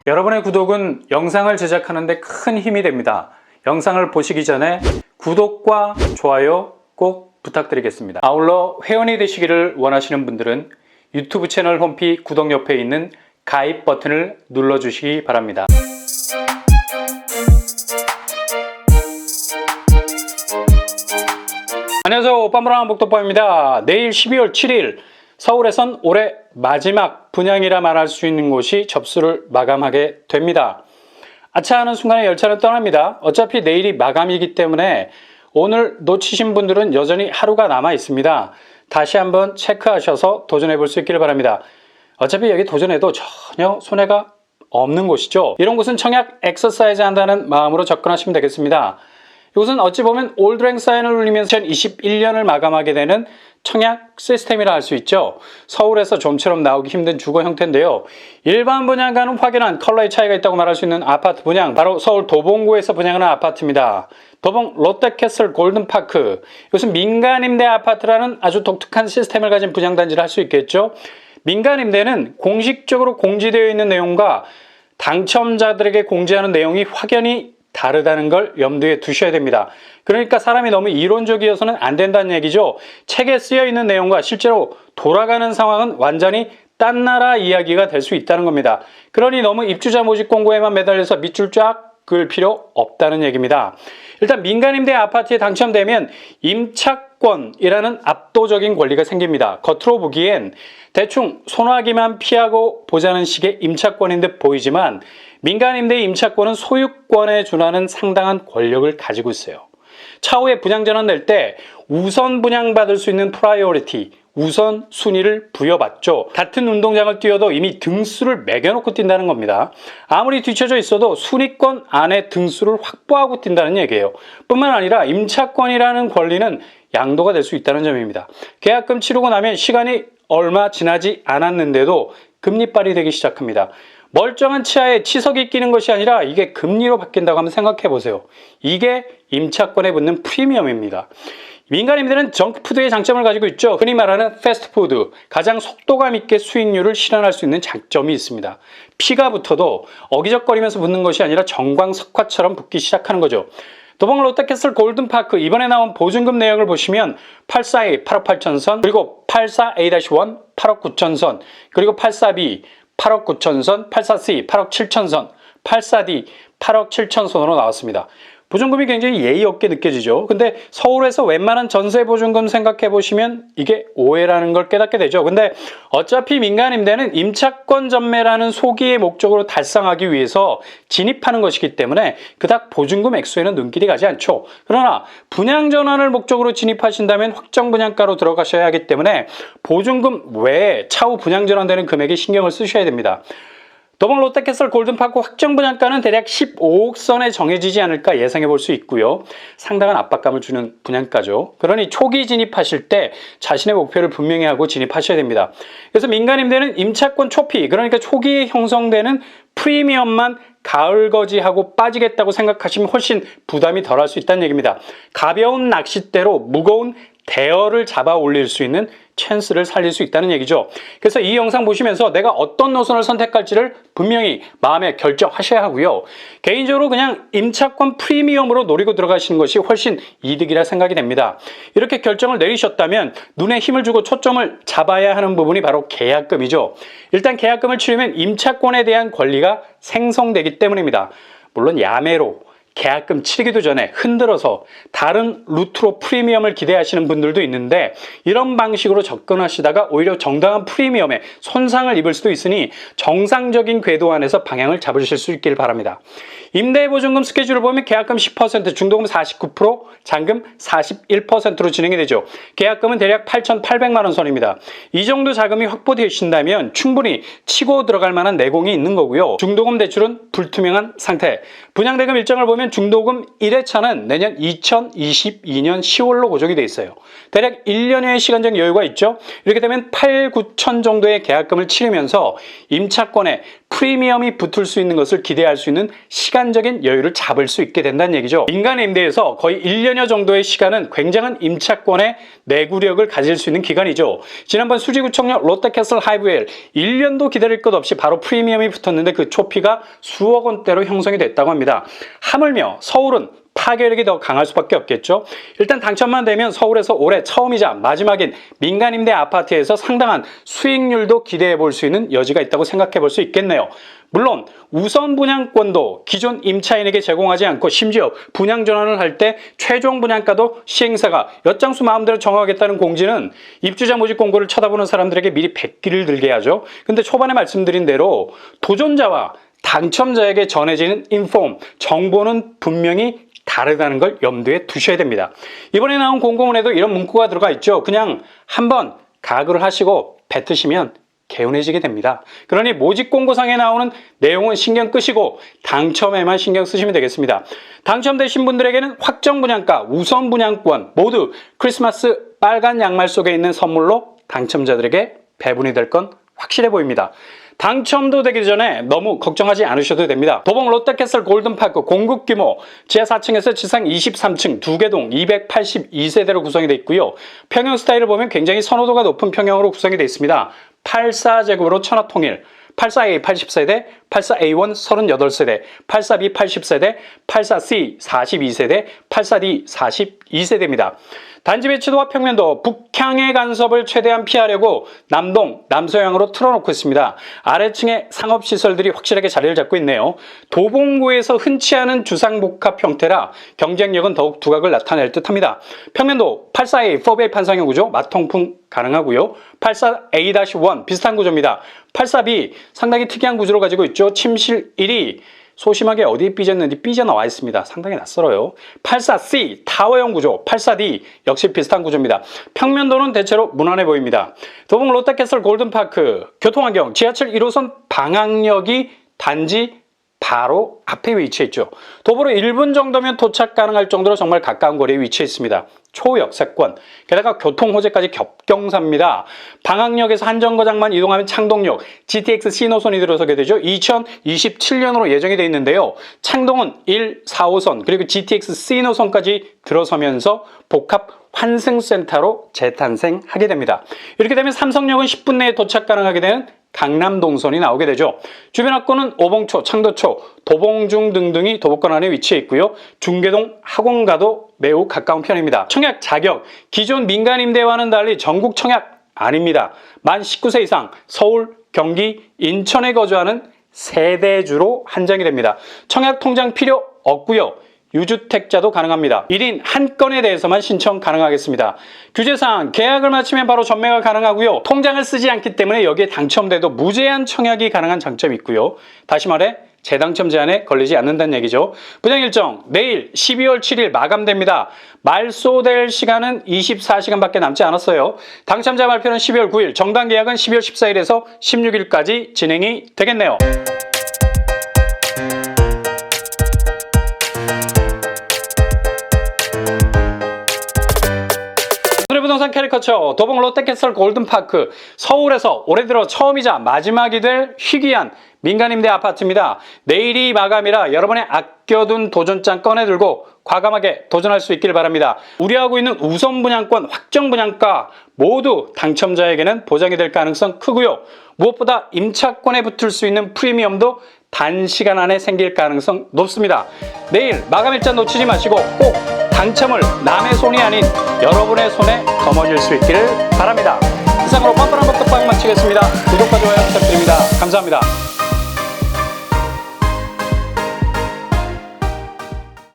여러분의 구독은 영상을 제작하는 데 큰 힘이 됩니다. 영상을 보시기 전에 구독과 좋아요 꼭 부탁드리겠습니다. 아울러 회원이 되시기를 원하시는 분들은 유튜브 채널 홈피 구독 옆에 있는 가입 버튼을 눌러주시기 바랍니다. 안녕하세요. 오빠무랑 복덕방입니다. 내일 12월 7일 서울에선 올해 마지막 분양이라 말할 수 있는 곳이 접수를 마감하게 됩니다. 아차 하는 순간에 열차는 떠납니다. 어차피 내일이 마감이기 때문에 오늘 놓치신 분들은 여전히 하루가 남아 있습니다. 다시 한번 체크하셔서 도전해 볼 수 있기를 바랍니다. 어차피 여기 도전해도 전혀 손해가 없는 곳이죠. 이런 곳은 청약 엑서사이즈 한다는 마음으로 접근하시면 되겠습니다. 이것은 어찌 보면 올드랭 사인을 울리면서 2021년을 마감하게 되는 청약 시스템이라 할 수 있죠. 서울에서 좀처럼 나오기 힘든 주거 형태인데요. 일반 분양과는 확연한 컬러의 차이가 있다고 말할 수 있는 아파트 분양, 바로 서울 도봉구에서 분양하는 아파트입니다. 도봉 롯데캐슬 골든파크. 이것은 민간임대 아파트라는 아주 독특한 시스템을 가진 분양단지를 할 수 있겠죠. 민간임대는 공식적으로 공지되어 있는 내용과 당첨자들에게 공지하는 내용이 확연히 다르다는 걸 염두에 두셔야 됩니다. 그러니까 사람이 너무 이론적이어서는 안 된다는 얘기죠. 책에 쓰여 있는 내용과 실제로 돌아가는 상황은 완전히 딴 나라 이야기가 될 수 있다는 겁니다. 그러니 너무 입주자 모집 공고에만 매달려서 밑줄 쫙 그을 필요 없다는 얘기입니다. 일단 민간임대 아파트에 당첨되면 임차권이라는 압도적인 권리가 생깁니다. 겉으로 보기엔 대충 소나기만 피하고 보자는 식의 임차권인 듯 보이지만 민간임대의 임차권은 소유권에 준하는 상당한 권력을 가지고 있어요. 차후에 분양전환 낼 때 우선 분양받을 수 있는 프라이어리티, 우선 순위를 부여받죠. 같은 운동장을 뛰어도 이미 등수를 매겨놓고 뛴다는 겁니다. 아무리 뒤쳐져 있어도 순위권 안에 등수를 확보하고 뛴다는 얘기예요. 뿐만 아니라 임차권이라는 권리는 양도가 될 수 있다는 점입니다. 계약금 치르고 나면 시간이 얼마 지나지 않았는데도 금리빨이 되기 시작합니다. 멀쩡한 치아에 치석이 끼는 것이 아니라 이게 금리로 바뀐다고 한번 생각해 보세요. 이게 임차권에 붙는 프리미엄입니다. 민간임대는 정크푸드의 장점을 가지고 있죠. 흔히 말하는 패스트푸드, 가장 속도감 있게 수익률을 실현할 수 있는 장점이 있습니다. 피가 붙어도 어기적거리면서 붙는 것이 아니라 정광석화처럼 붙기 시작하는 거죠. 도봉 롯데캐슬 골든파크, 이번에 나온 보증금 내역을 보시면 842 8억 8천선, 그리고 84A-1 8억 9천선, 그리고 84B 8억 9천선, 84C 8억 7천선, 84D 8억 7천선으로 나왔습니다. 보증금이 굉장히 예의 없게 느껴지죠. 근데 서울에서 웬만한 전세 보증금 생각해 보시면 이게 오해라는 걸 깨닫게 되죠. 근데 어차피 민간임대는 임차권 전매라는 소기의 목적으로 달성하기 위해서 진입하는 것이기 때문에 그닥 보증금 액수에는 눈길이 가지 않죠. 그러나 분양 전환을 목적으로 진입하신다면 확정 분양가로 들어가셔야 하기 때문에 보증금 외에 차후 분양 전환되는 금액에 신경을 쓰셔야 됩니다. 도봉 롯데캐슬 골든파크 확정 분양가는 대략 15억 선에 정해지지 않을까 예상해 볼 수 있고요. 상당한 압박감을 주는 분양가죠. 그러니 초기 진입하실 때 자신의 목표를 분명히 하고 진입하셔야 됩니다. 그래서 민간임대는 임차권 초피, 그러니까 초기에 형성되는 프리미엄만 가을거지하고 빠지겠다고 생각하시면 훨씬 부담이 덜할 수 있다는 얘기입니다. 가벼운 낚싯대로 무거운 대어를 잡아 올릴 수 있는 찬스를 살릴 수 있다는 얘기죠. 그래서 이 영상 보시면서 내가 어떤 노선을 선택할지를 분명히 마음에 결정하셔야 하고요. 개인적으로 그냥 임차권 프리미엄으로 노리고 들어가시는 것이 훨씬 이득이라 생각이 됩니다. 이렇게 결정을 내리셨다면 눈에 힘을 주고 초점을 잡아야 하는 부분이 바로 계약금이죠. 일단 계약금을 치르면 임차권에 대한 권리가 생성되기 때문입니다. 물론 야매로 계약금 치르기도 전에 흔들어서 다른 루트로 프리미엄을 기대하시는 분들도 있는데 이런 방식으로 접근하시다가 오히려 정당한 프리미엄에 손상을 입을 수도 있으니 정상적인 궤도 안에서 방향을 잡으실 수 있길 바랍니다. 임대보증금 스케줄을 보면 계약금 10%, 중도금 49%, 잔금 41%로 진행이 되죠. 계약금은 대략 8,800만 원 선입니다. 이 정도 자금이 확보되신다면 충분히 치고 들어갈 만한 내공이 있는 거고요. 중도금 대출은 불투명한 상태. 분양대금 일정을 보면 중도금 1회차는 내년 2022년 10월로 고정이 되어 있어요. 대략 1년여의 시간적 여유가 있죠. 이렇게 되면 8, 9천 정도의 계약금을 치르면서 임차권에 프리미엄이 붙을 수 있는 것을 기대할 수 있는 시간적인 여유를 잡을 수 있게 된다는 얘기죠. 민간 임대에서 거의 1년여 정도의 시간은 굉장한 임차권의 내구력을 가질 수 있는 기간이죠. 지난번 수지구청역 롯데캐슬 하이브웰 1년도 기다릴 것 없이 바로 프리미엄이 붙었는데 그 초피가 수억 원대로 형성이 됐다고 합니다. 하물며 서울은 파괴력이 더 강할 수밖에 없겠죠. 일단 당첨만 되면 서울에서 올해 처음이자 마지막인 민간임대 아파트에서 상당한 수익률도 기대해 볼 수 있는 여지가 있다고 생각해 볼 수 있겠네요. 물론 우선 분양권도 기존 임차인에게 제공하지 않고 심지어 분양 전환을 할 때 최종 분양가도 시행사가 엿장수 마음대로 정하겠다는 공지는 입주자 모집 공고를 쳐다보는 사람들에게 미리 백기를 들게 하죠. 근데 초반에 말씀드린 대로 도전자와 당첨자에게 전해지는 정보는 분명히 다르다는 걸 염두에 두셔야 됩니다. 이번에 나온 공고문에도 이런 문구가 들어가 있죠. 그냥 한번 가글을 하시고 뱉으시면 개운해지게 됩니다. 그러니 모집 공고상에 나오는 내용은 신경 끄시고 당첨에만 신경 쓰시면 되겠습니다. 당첨되신 분들에게는 확정 분양가, 우선 분양권 모두 크리스마스 빨간 양말 속에 있는 선물로 당첨자들에게 배분이 될 건 확실해 보입니다. 당첨도 되기 전에 너무 걱정하지 않으셔도 됩니다. 도봉 롯데캐슬 골든파크 공급 규모 지하 4층에서 지상 23층 2개 동 282세대로 구성이 되어 있고요. 평형 스타일을 보면 굉장히 선호도가 높은 평형으로 구성이 되어 있습니다. 84제곱으로 천하통일, 84A 80세대, 84A1 38세대, 84B 80세대, 84C 42세대, 84D 42세대입니다. 단지 배치도와 평면도 북향의 간섭을 최대한 피하려고 남동, 남서향으로 틀어놓고 있습니다. 아래층에 상업시설들이 확실하게 자리를 잡고 있네요. 도봉구에서 흔치 않은 주상복합 형태라 경쟁력은 더욱 두각을 나타낼 듯합니다. 평면도 84A 4베이 판상형 구조, 마통풍 가능하고요. 84A-1 비슷한 구조입니다. 84B 상당히 특이한 구조를 가지고 있죠. 침실 1이 소심하게 어디에 삐졌는지 삐져나와 있습니다. 상당히 낯설어요. 84C 타워형 구조, 84D 역시 비슷한 구조입니다. 평면도는 대체로 무난해 보입니다. 도봉 롯데캐슬 골든파크 교통환경 지하철 1호선 방학역이 단지 바로 앞에 위치해 있죠. 도보로 1분 정도면 도착 가능할 정도로 정말 가까운 거리에 위치해 있습니다. 초역세권, 게다가 교통호재까지 겹경사입니다. 방학역에서 한 정거장만 이동하면 창동역, GTX C노선이 들어서게 되죠. 2027년으로 예정이 되어 있는데요. 창동은 1, 4호선 그리고 GTX C노선까지 들어서면서 복합 환승센터로 재탄생하게 됩니다. 이렇게 되면 삼성역은 10분 내에 도착 가능하게 되는 강남동선이 나오게 되죠. 주변 학교는 오봉초, 창도초, 도봉중 등등이 도보권 안에 위치해 있고요. 중계동, 학원가도 매우 가까운 편입니다. 청약 자격, 기존 민간 임대와는 달리 전국 청약 아닙니다. 만 19세 이상 서울, 경기, 인천에 거주하는 세대주로 한정이 됩니다. 청약 통장 필요 없고요. 유주택자도 가능합니다. 1인 한 건에 대해서만 신청 가능하겠습니다. 규제사항, 계약을 마치면 바로 전매가 가능하고요. 통장을 쓰지 않기 때문에 여기에 당첨돼도 무제한 청약이 가능한 장점이 있고요. 다시 말해 재당첨 제한에 걸리지 않는다는 얘기죠. 분양 일정 내일 12월 7일 마감됩니다. 말소될 시간은 24시간밖에 남지 않았어요. 당첨자 발표는 12월 9일, 정당 계약은 12월 14일에서 16일까지 진행이 되겠네요. 부동산 캐리커처 도봉 롯데캐슬 골든파크 서울에서 올해 들어 처음이자 마지막이 될 희귀한 민간임대 아파트입니다. 내일이 마감이라 여러분의 아껴둔 도전장 꺼내들고 과감하게 도전할 수 있길 바랍니다. 우려하고 있는 우선 분양권, 확정 분양가 모두 당첨자에게는 보장이 될 가능성 크고요. 무엇보다 임차권에 붙을 수 있는 프리미엄도 단시간 안에 생길 가능성 높습니다. 내일 마감일자 놓치지 마시고 꼭 당첨을 남의 손이 아닌 여러분의 손에 거머쥘 수 있기를 바랍니다. 이상으로 뻔뻔한 복덕방 마치겠습니다. 구독과 좋아요 부탁드립니다. 감사합니다.